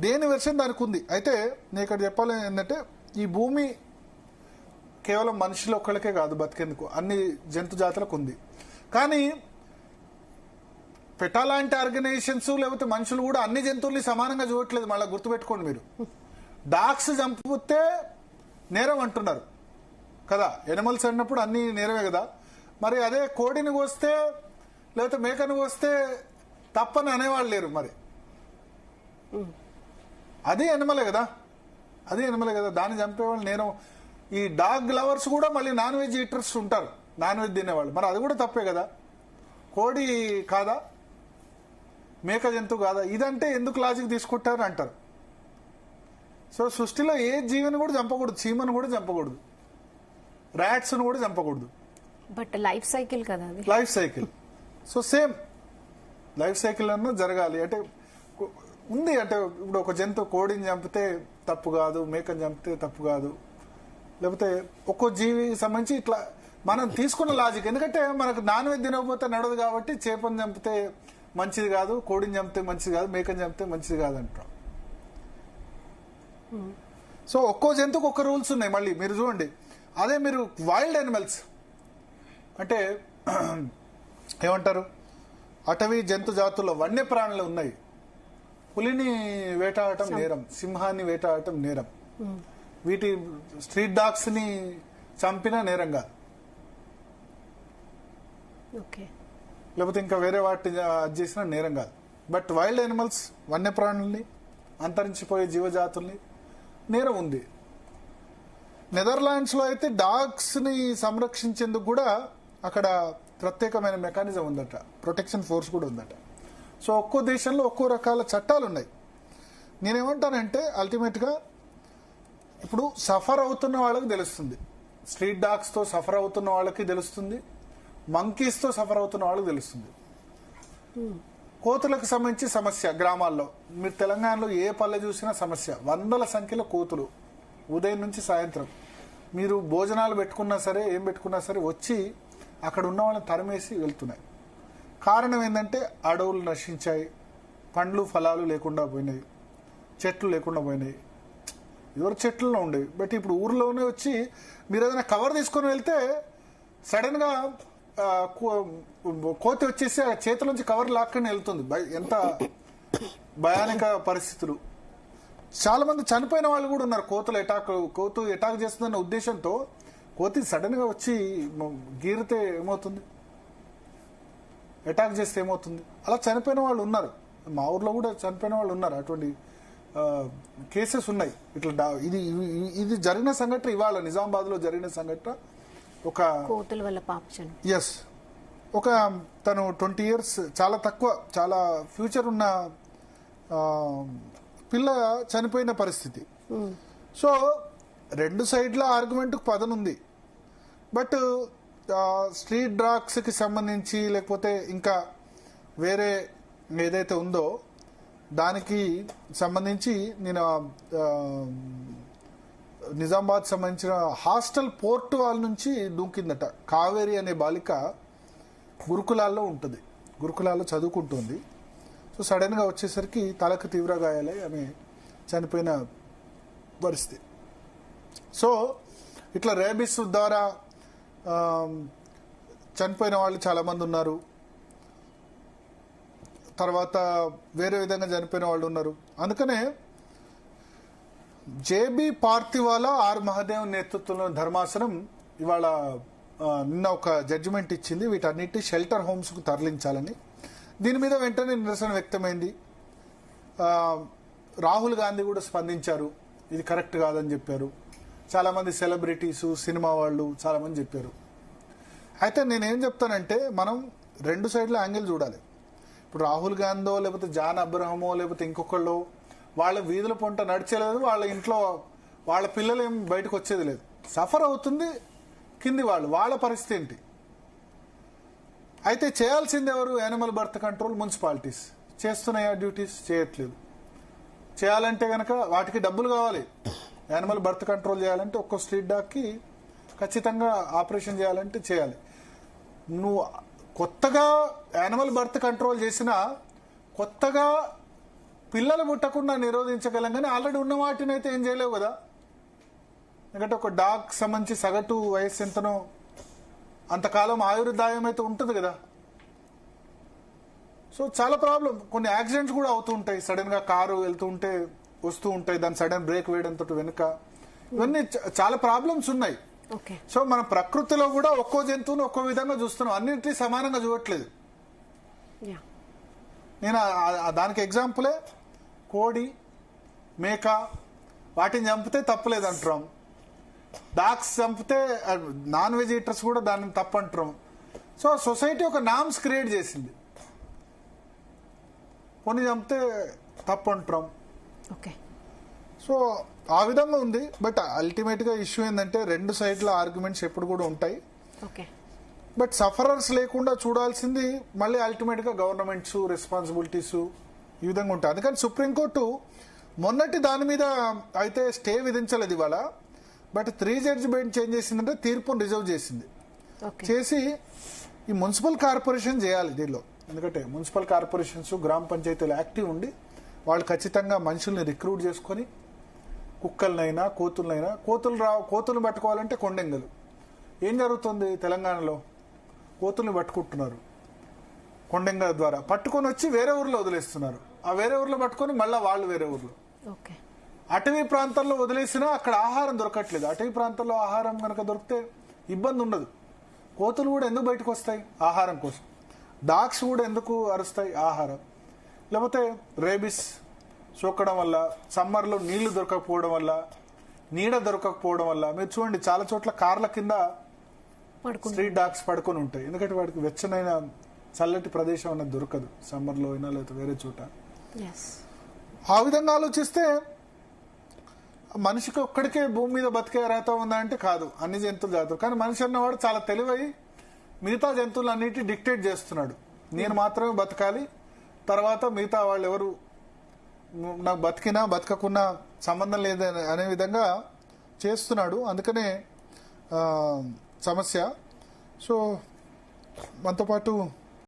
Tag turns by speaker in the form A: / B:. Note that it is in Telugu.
A: దేని వెర్షన్ దానికి ఉంది. అయితే నేను ఇక్కడ చెప్పాలి ఏంటంటే ఈ భూమి కేవలం మనుషులు ఒక్కళ్ళకే కాదు బతికేందుకు, అన్ని జంతు జాతులకు ఉంది. కానీ పెటా లాంటి ఆర్గనైజేషన్స్ లేకపోతే మనుషులు కూడా అన్ని జంతువుల్ని సమానంగా చూడట్లేదు. మళ్ళీ గుర్తుపెట్టుకోండి మీరు. డాగ్స్ చంపితే నేరం అంటున్నారు కదా, ఎనిమల్స్ అన్నప్పుడు అన్ని నేరమే కదా. మరి అదే కోడిని కోస్తే లేకపోతే మేకను కోస్తే తప్పని అనేవాళ్ళు లేరు. మరి అది ఎనిమలే కదా, అది ఎనిమలే కదా, దాన్ని చంపేవాళ్ళు నేరం. ఈ డాగ్ లవర్స్ కూడా మళ్ళీ నాన్ వెజ్ ఈటర్స్ ఉంటారు, నాన్ వెజ్ తినేవాళ్ళు. మరి అది కూడా తప్పే కదా. కోడి కాదా, మేక జంతువు కాదా? ఇదంటే ఎందుకు లాజిక్ తీసుకుంటారు అంటారు. సో సృష్టిలో ఏ జీవిని కూడా చంపకూడదు, చీమను కూడా చంపకూడదు, ర్యాట్స్ను కూడా చంపకూడదు.
B: బట్ లైఫ్ సైకిల్ కదా అది,
A: life cycle. So same life cycle అన్న జరగాలి. అంటే ఉంది, అంటే ఇప్పుడు ఒక జంతువు కోడిని చంపితే తప్పు కాదు, మేకని చంపితే తప్పు కాదు, లేకపోతే ఒక్కో జీవికి సంబంధించి ఇట్లా మనం తీసుకున్న లాజిక్. ఎందుకంటే మనకు నాన్ వెజ్ తినకపోతే నడదు కాబట్టి చేపను చంపితే మంచిది కాదు, కోడిని చంపితే మంచిది కాదు, మేకని చంపితే మంచిది కాదు అంటాం. సో ఒక్కో జంతువుకు ఒక్క రూల్స్ ఉన్నాయి. మళ్ళీ మీరు చూడండి, అదే మీరు వైల్డ్ యానిమల్స్ అంటే ఏమంటారు, అటవీ జంతు జాతుల్లో వన్య ప్రాణులు ఉన్నాయి. పులిని వేటాడటం నేరం, సింహాన్ని వేటాడటం నేరం, వీటి స్ట్రీట్ డాగ్స్ ని చంపినా నేరం కాదు, లేకపోతే ఇంకా వేరే వాటిని అది చేసినా నేరం కాదు. బట్ వైల్డ్ యానిమల్స్ వన్యప్రాణుల్ని, అంతరించిపోయే జీవజాతుల్ని నేరం ఉంది. నెదర్లాండ్స్ లో అయితే డాగ్స్ ని సంరక్షించేందుకు కూడా అక్కడ ప్రత్యేకమైన మెకానిజం ఉందట, ప్రొటెక్షన్ ఫోర్స్ కూడా ఉందట. సో ఒక్కో దేశంలో ఒక్కో రకాల చట్టాలు ఉన్నాయి. నేనేమంటానంటే అల్టిమేట్ గా ఇప్పుడు సఫర్ అవుతున్న వాళ్ళకి తెలుస్తుంది, స్ట్రీట్ డాగ్స్ తో సఫర్ అవుతున్న వాళ్ళకి తెలుస్తుంది, మంకీస్ తో సఫర్ అవుతున్న వాళ్ళకి తెలుస్తుంది. కోతులకు సంబంధించి సమస్య గ్రామాల్లో, మీరు తెలంగాణలో ఏ పల్లె చూసినా సమస్య, వందల సంఖ్యలో కోతులు ఉదయం నుంచి సాయంత్రం. మీరు భోజనాలు పెట్టుకున్నా సరే, ఏం పెట్టుకున్నా సరే వచ్చి అక్కడ ఉన్న వాళ్ళని తరిమేసి వెళ్తున్నాయి. కారణం ఏంటంటే అడవులు నశించాయి, పండ్లు ఫలాలు లేకుండా పోయినాయి, చెట్లు లేకుండా పోయినాయి. ఇదివరకు చెట్లలో ఉండేవి, బట్ ఇప్పుడు ఊర్లోనే వచ్చి మీరు ఏదైనా కవర్ తీసుకొని వెళ్తే సడన్ గా కోతి వచ్చేసి ఆ చేతిలోంచి కవర్ లాక్కుని వెళ్తుంది. ఎంత భయానక పరిస్థితులు. చాలా మంది చనిపోయిన వాళ్ళు కూడా ఉన్నారు. కోతు అటాక్ చేస్తుందన్న ఉద్దేశంతో కోతి సడన్ గా వచ్చి గీరితే ఏమవుతుంది, అటాక్ చేస్తే ఏమవుతుంది, అలా చనిపోయిన వాళ్ళు ఉన్నారు. మా ఊర్లో కూడా చనిపోయిన వాళ్ళు ఉన్నారు. అటువంటి కేసెస్ ఉన్నాయి. ఇట్లా ఇది జరిగిన సంఘటన, ఇవాళ నిజామాబాద్ లో జరిగిన సంఘటన. ఒక
B: కోతుల వల్ల పాపం.
A: ఎస్, ఒక తను 20 years, చాలా తక్కువ, చాలా ఫ్యూచర్ ఉన్న పిల్ల చనిపోయిన పరిస్థితి. సో రెండు సైడ్ల ఆర్గ్యుమెంట్ పదనుంది. బట్ స్ట్రీట్ డాగ్స్ కి సంబంధించి లేకపోతే ఇంకా వేరే ఏదైతే ఉందో దానికి సంబంధించి నేను నిజామాబాద్ సంబంధించిన హాస్టల్ పోర్ట్ వాళ్ళ నుంచి దూకిందట. కావేరి అనే బాలిక గురుకులాల్లో ఉంటుంది, గురుకులాల్లో చదువుకుంటుంది. సో సడన్ గా వచ్చేసరికి తలకు తీవ్ర గాయాలై ఆమె చనిపోయిన పరిస్థితి. సో ఇట్లా రేబిస్ ద్వారా చనిపోయిన వాళ్ళు చాలా మంది ఉన్నారు. తర్వాత వేరే విధంగా చనిపోయిన వాళ్ళు ఉన్నారు. అందుకనే జేబీ పార్థివాలా, ఆర్ మహదేవ్ నేతృత్వంలో ధర్మాసనం ఇవాళ నిన్న ఒక జడ్జిమెంట్ ఇచ్చింది, వీటన్నిటి షెల్టర్ హోమ్స్ కు తరలించాలని. దీని మీద వెంటనే నిరసన వ్యక్తమైంది. రాహుల్ గాంధీ కూడా స్పందించారు, ఇది కరెక్ట్ కాదని చెప్పారు. చాలా మంది సెలబ్రిటీస్, సినిమా వాళ్ళు చాలా మంది చెప్పారు. అయితే నేనేం చెప్తానంటే మనం రెండు సైడ్ల యాంగిల్ చూడాలి. ఇప్పుడు రాహుల్ గాంధీ లేకపోతే జాన్ అబ్రహమో లేకపోతే ఇంకొకళ్ళు వాళ్ళ వీధుల పొంట నడిచేలేదు, వాళ్ళ ఇంట్లో వాళ్ళ పిల్లలు ఏం బయటకు వచ్చేది లేదు, సఫర్ అవుతుంది కింది వాళ్ళు, వాళ్ళ పరిస్థితి ఏంటి? అయితే చేయాల్సింది ఎవరు? యానిమల్ బర్త్ కంట్రోల్, మున్సిపాలిటీస్ చేస్తున్నాయా డ్యూటీస్? చేయట్లేదు. చేయాలంటే గనక వాటికి డబ్బులు కావాలి. యానిమల్ బర్త్ కంట్రోల్ చేయాలంటే ఒక్కో స్ట్రీట్ డాగ్ కి ఖచ్చితంగా ఆపరేషన్ చేయాలంటే చేయాలి. నువ్వు కొత్తగా యానిమల్ బర్త్ కంట్రోల్ చేసినా కొత్తగా పిల్లలు పుట్టకుండా నిరోధించగలం, కానీ ఆల్రెడీ ఉన్న వాటిని అయితే ఏం చేయలేవు కదా. ఎందుకంటే ఒక డాగ్ సంబంధించి సగటు వయసు ఎంతనో అంతకాలం ఆయుర్దాయం అయితే ఉంటుంది కదా. సో చాలా ప్రాబ్లం. కొన్ని యాక్సిడెంట్స్ కూడా అవుతూ ఉంటాయి. సడన్ గా కారు వెళ్తూ ఉంటే వస్తూ ఉంటాయి, దాని సడన్ బ్రేక్ వేయడంతో వెనుక, ఇవన్నీ చాలా ప్రాబ్లమ్స్ ఉన్నాయి.
B: ఓకే.
A: సో మన ప్రకృతిలో కూడా ఒక్కో జంతువుని ఒక్కో విధంగా చూస్తున్నాం, అన్నింటినీ సమానంగా చూడట్లేదు.
B: యా.
A: నేను దానికి ఎగ్జాంపులే కోడి, మేక, వాటిని చంపితే తప్పులేదు అంటున్నాం. డాగ్స్ చంపితే నాన్ వెజ్ ఈటర్స్ కూడా దాన్ని తప్పు అంటున్నాం. సో సొసైటీ ఒక నామ్స్ క్రియేట్ చేసింది, కొన్ని చంపితే తప్పు అంటున్నాం.
B: ఓకే.
A: సో ఆ విధంగా ఉంది. బట్ అల్టిమేట్ గా ఇష్యూ ఏంటంటే రెండు సైడ్ల ఆర్గ్యుమెంట్స్ ఎప్పుడు కూడా ఉంటాయి.
B: ఓకే.
A: బట్ సఫరర్స్ లేకుండా చూడాల్సింది మళ్ళీ అల్టిమేట్ గా గవర్నమెంట్స్ రెస్పాన్సిబిలిటీస్ ఈ విధంగా ఉంటాయి. అందుకని సుప్రీంకోర్టు మొన్నటి దాని మీద అయితే స్టే విధించలేదు ఇవాళ. బట్ 3 జడ్జి బెంచ్ ఏం చేసిందంటే తీర్పును రిజర్వ్ చేసింది.
B: ఓకే.
A: చేసి ఈ మున్సిపల్ కార్పొరేషన్ చేయాలి దీనిలో. ఎందుకంటే మున్సిపల్ కార్పొరేషన్స్ గ్రామ పంచాయతీలు యాక్టివ్ ఉండి వాళ్ళు ఖచ్చితంగా మనుషుల్ని రిక్రూట్ చేసుకొని కుక్కలనైనా కోతులనైనా, కోతులను పట్టుకోవాలంటే కొండెంగలు. ఏం జరుగుతుంది తెలంగాణలో? కోతుల్ని పట్టుకుంటున్నారు కొండెంగల ద్వారా, పట్టుకొని వచ్చి వేరే ఊర్లో వదిలేస్తున్నారు. ఆ వేరే ఊర్లో పట్టుకొని మళ్ళీ వాళ్ళు వేరే ఊర్లో.
B: ఓకే.
A: అటవీ ప్రాంతాల్లో వదిలేసినా అక్కడ ఆహారం దొరకట్లేదు. అటవీ ప్రాంతాల్లో ఆహారం కనుక దొరికితే ఇబ్బంది ఉండదు. కోతులు కూడా ఎందుకు బయటకు వస్తాయి? ఆహారం కోసం. డాగ్స్ కూడా ఎందుకు అరుస్తాయి? ఆహారం. లేకపోతే రేబిస్ సోకడం వల్ల, సమ్మర్లో నీళ్లు దొరకకపోవడం వల్ల, నీడ దొరకకపోవడం వల్ల. మీరు చూడండి చాలా చోట్ల కార్ల కింద స్ట్రీట్ డాగ్స్ పడుకొని ఉంటాయి. ఎందుకంటే వాడికి వెచ్చనైన చల్లటి ప్రదేశం అనేది దొరకదు సమ్మర్లో అయినా లేకపోతే వేరే చోట. ఆ విధంగా ఆలోచిస్తే మనిషికి ఒక్కడికే భూమి మీద బతికే అర్హత ఉందా అంటే కాదు, అన్ని జంతువులు జాతులు. కానీ మనిషి అన్నవాడు చాలా తెలివై మిగతా జంతువులు అన్నిటి డిక్టేట్ చేస్తున్నాడు. నేను మాత్రమే బతకాలి, తర్వాత మిగతా వాళ్ళు ఎవరు నాకు బతికినా బతకకున్నా సంబంధం లేదు అనే విధంగా చేస్తున్నాడు. అందుకనే సమస్య. సో మనతో పాటు